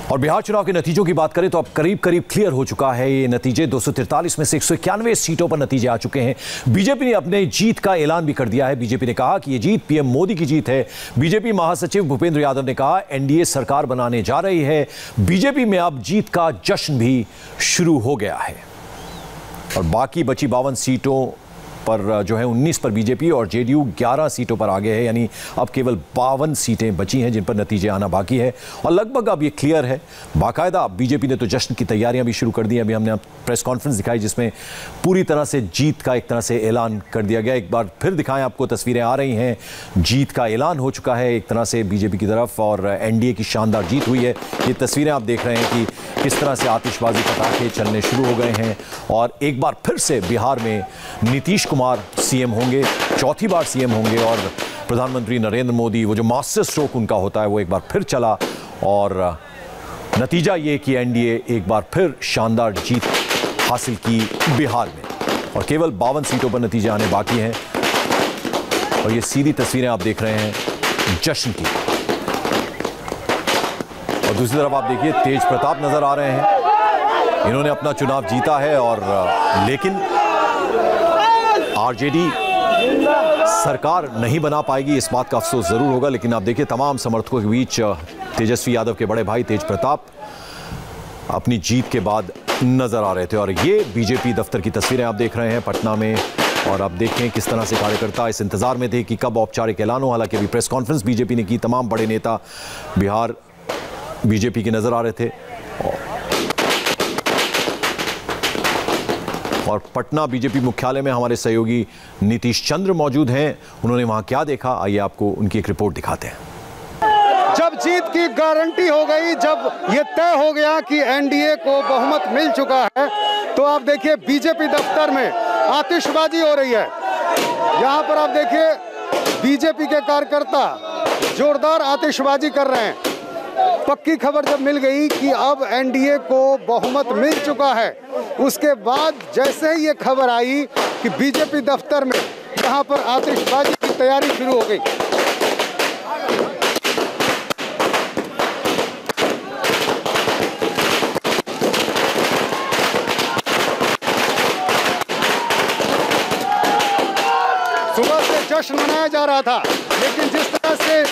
और बिहार चुनाव के नतीजों की बात करें तो अब करीब करीब क्लियर हो चुका है ये नतीजे। 243 में से 191 सीटों पर नतीजे आ चुके हैं। बीजेपी ने अपने जीत का ऐलान भी कर दिया है। बीजेपी ने कहा कि ये जीत पीएम मोदी की जीत है। बीजेपी महासचिव भूपेंद्र यादव ने कहा एनडीए सरकार बनाने जा रही है। बीजेपी में अब जीत का जश्न भी शुरू हो गया है और बाकी बची 52 सीटों पर जो है 19 पर बीजेपी और जेडीयू 11 सीटों पर आगे है, यानी अब केवल 52 सीटें बची हैं जिन पर नतीजे आना बाकी है और लगभग अब ये क्लियर है। बाकायदा बीजेपी ने तो जश्न की तैयारियां भी शुरू कर दी हैं। अभी हमने प्रेस कॉन्फ्रेंस दिखाई जिसमें पूरी तरह से जीत का एक तरह से ऐलान कर दिया गया। एक बार फिर दिखाएं, आपको तस्वीरें आ रही हैं। जीत का ऐलान हो चुका है एक तरह से बीजेपी की तरफ और एनडीए की शानदार जीत हुई है। ये तस्वीरें आप देख रहे हैं कि किस तरह से आतिशबाजी पटाखे चलने शुरू हो गए हैं और एक बार फिर से बिहार में नीतीश कुमार सीएम होंगे, चौथी बार सीएम होंगे और प्रधानमंत्री नरेंद्र मोदी, वो जो मास्टर स्ट्रोक उनका होता है वो एक बार फिर चला और नतीजा ये कि एनडीए एक बार फिर शानदार जीत हासिल की बिहार में और केवल 52 सीटों पर नतीजे आने बाकी हैं। और ये सीधी तस्वीरें आप देख रहे हैं जश्न की। और दूसरी तरफ आप देखिए तेज प्रताप नजर आ रहे हैं। इन्होंने अपना चुनाव जीता है और लेकिन आरजेडी सरकार नहीं बना पाएगी, इस बात का अफसोस जरूर होगा। लेकिन आप देखिए तमाम समर्थकों के बीच तेजस्वी यादव के बड़े भाई तेज प्रताप अपनी जीत के बाद नजर आ रहे थे। और ये बीजेपी दफ्तर की तस्वीरें आप देख रहे हैं पटना में और आप देखें किस तरह से कार्यकर्ता इस इंतजार में थे कि कब औपचारिक ऐलान हो। हालांकि अभी प्रेस कॉन्फ्रेंस बीजेपी ने की, तमाम बड़े नेता बिहार बीजेपी के नजर आ रहे थे और पटना बीजेपी मुख्यालय में हमारे सहयोगी नीतीश चंद्र मौजूद हैं। उन्होंने वहां क्या देखा, आइए आपको उनकी एक रिपोर्ट दिखाते हैं। जब जीत की गारंटी हो गई, जब ये तय हो गया कि एनडीए को बहुमत मिल चुका है, तो आप देखिए बीजेपी दफ्तर में आतिशबाजी हो रही है। यहाँ पर आप देखिए बीजेपी के कार्यकर्ता जोरदार आतिशबाजी कर रहे हैं। पक्की खबर जब मिल गई कि अब एनडीए को बहुमत मिल चुका है, उसके बाद जैसे ही ये खबर आई कि बीजेपी दफ्तर में यहाँ पर आतिशबाजी की तैयारी शुरू हो गई। सुबह से जश्न मनाया जा रहा था, लेकिन जिस तरह से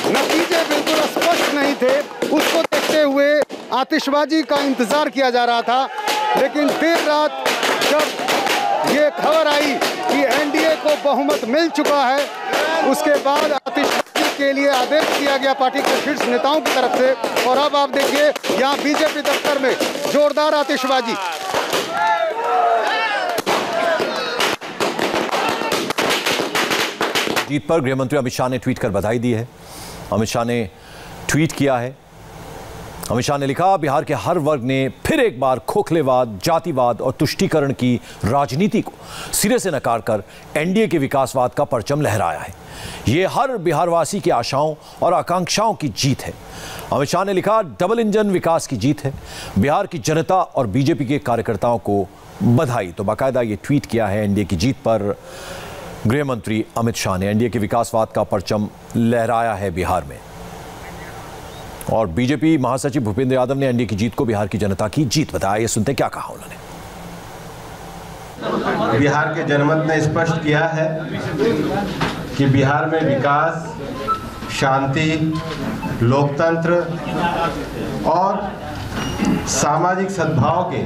नतीजे बिल्कुल स्पष्ट नहीं थे, उसको देखते हुए आतिशबाजी का इंतजार किया जा रहा था। लेकिन देर रात जब ये खबर आई कि एनडीए को बहुमत मिल चुका है, उसके बाद आतिशबाजी के लिए आदेश दिया गया पार्टी के शीर्ष नेताओं की तरफ से। और अब आप देखिए यहाँ बीजेपी दफ्तर में जोरदार आतिशबाजी। जीत पर गृह मंत्री अमित शाह ने ट्वीट कर बधाई दी है। अमित शाह ने ट्वीट किया है। अमित शाह ने लिखा, बिहार के हर वर्ग ने फिर एक बार खोखलेवाद, जातिवाद और तुष्टीकरण की राजनीति को सिरे से नकार कर एनडीए के विकासवाद का परचम लहराया है। ये हर बिहारवासी की आशाओं और आकांक्षाओं की जीत है। अमित शाह ने लिखा, डबल इंजन विकास की जीत है। बिहार की जनता और बीजेपी के कार्यकर्ताओं को बधाई। तो बाकायदा ये ट्वीट किया है एनडीए की जीत पर गृह मंत्री अमित शाह ने। एनडीए के विकासवाद का परचम लहराया है बिहार में। और बीजेपी महासचिव भूपेंद्र यादव ने एनडीए की जीत को बिहार की जनता की जीत बताया। ये सुनते क्या कहा उन्होंने। बिहार के जनमत ने स्पष्ट किया है कि बिहार में विकास, शांति, लोकतंत्र और सामाजिक सद्भाव के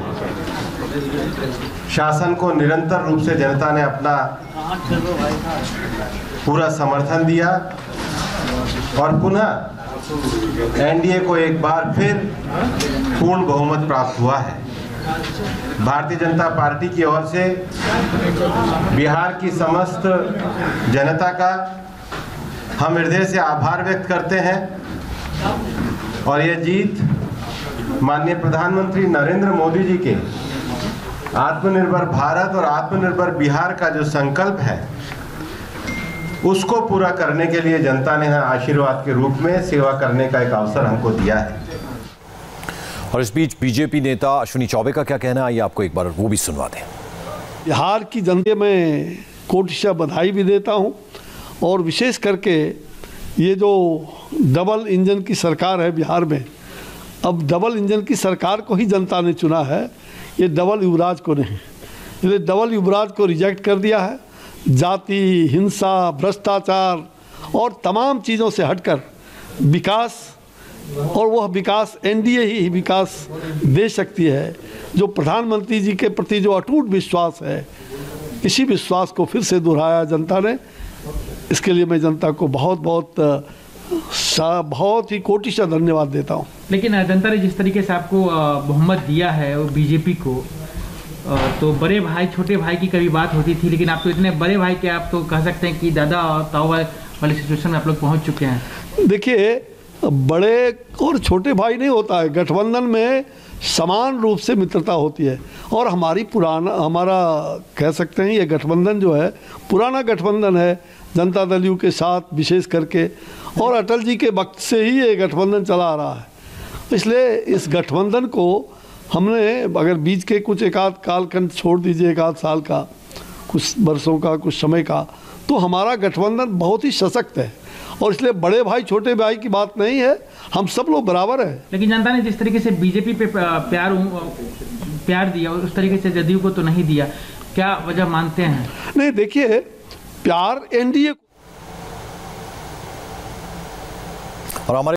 शासन को निरंतर रूप से जनता ने अपना पूरा समर्थन दिया और पुनः एनडीए को एक बार फिर पूर्ण बहुमत प्राप्त हुआ है। भारतीय जनता पार्टी की ओर से बिहार की समस्त जनता का हम हृदय से आभार व्यक्त करते हैं और यह जीत माननीय प्रधानमंत्री नरेंद्र मोदी जी के आत्मनिर्भर भारत और आत्मनिर्भर बिहार का जो संकल्प है, उसको पूरा करने के लिए जनता ने आशीर्वाद के रूप में सेवा करने का एक अवसर हमको दिया है। और इस बीच बीजेपी नेता अश्विनी चौबे का क्या कहना है, ये आपको एक बार वो भी सुनवा दें। बिहार की जनता में कोटिशा बधाई भी देता हूं और विशेष करके ये जो डबल इंजन की सरकार है बिहार में, अब डबल इंजन की सरकार को ही जनता ने चुना है, ये डबल युवराज को नहीं। इसलिए डबल युवराज को रिजेक्ट कर दिया है। जाति, हिंसा, भ्रष्टाचार और तमाम चीज़ों से हटकर विकास, और वह विकास एनडीए ही विकास दे सकती है। जो प्रधानमंत्री जी के प्रति जो अटूट विश्वास है, इसी विश्वास को फिर से दोहराया जनता ने। इसके लिए मैं जनता को बहुत ही कोटिशा धन्यवाद देता हूँ। लेकिन जनता ने जिस तरीके से आपको बहुमत दिया है और बीजेपी को, तो बड़े भाई छोटे भाई की कभी बात होती थी, लेकिन आप तो इतने बड़े भाई के आप तो कह सकते हैं कि दादा और ताऊ वाले सिचुएशन में आप लोग पहुँच चुके हैं। देखिए, बड़े और छोटे भाई नहीं होता है, गठबंधन में समान रूप से मित्रता होती है। और हमारा कह सकते हैं ये गठबंधन जो है पुराना गठबंधन है जनता दल यू के साथ, विशेष करके, और अटल जी के वक्त से ही ये गठबंधन चला आ रहा है। इसलिए इस गठबंधन को हमने, अगर बीच के कुछ एक आध कालखंड छोड़ दीजिए, एक आध साल का, कुछ वर्षों का, कुछ समय का, तो हमारा गठबंधन बहुत ही सशक्त है। और इसलिए बड़े भाई छोटे भाई की बात नहीं है, हम सब लोग बराबर हैं। लेकिन जनता ने जिस तरीके से बीजेपी पे प्यार दिया, उस तरीके से जदयू को तो नहीं दिया, क्या वजह मानते हैं? नहीं, देखिए, प्यार एनडीए और हमारे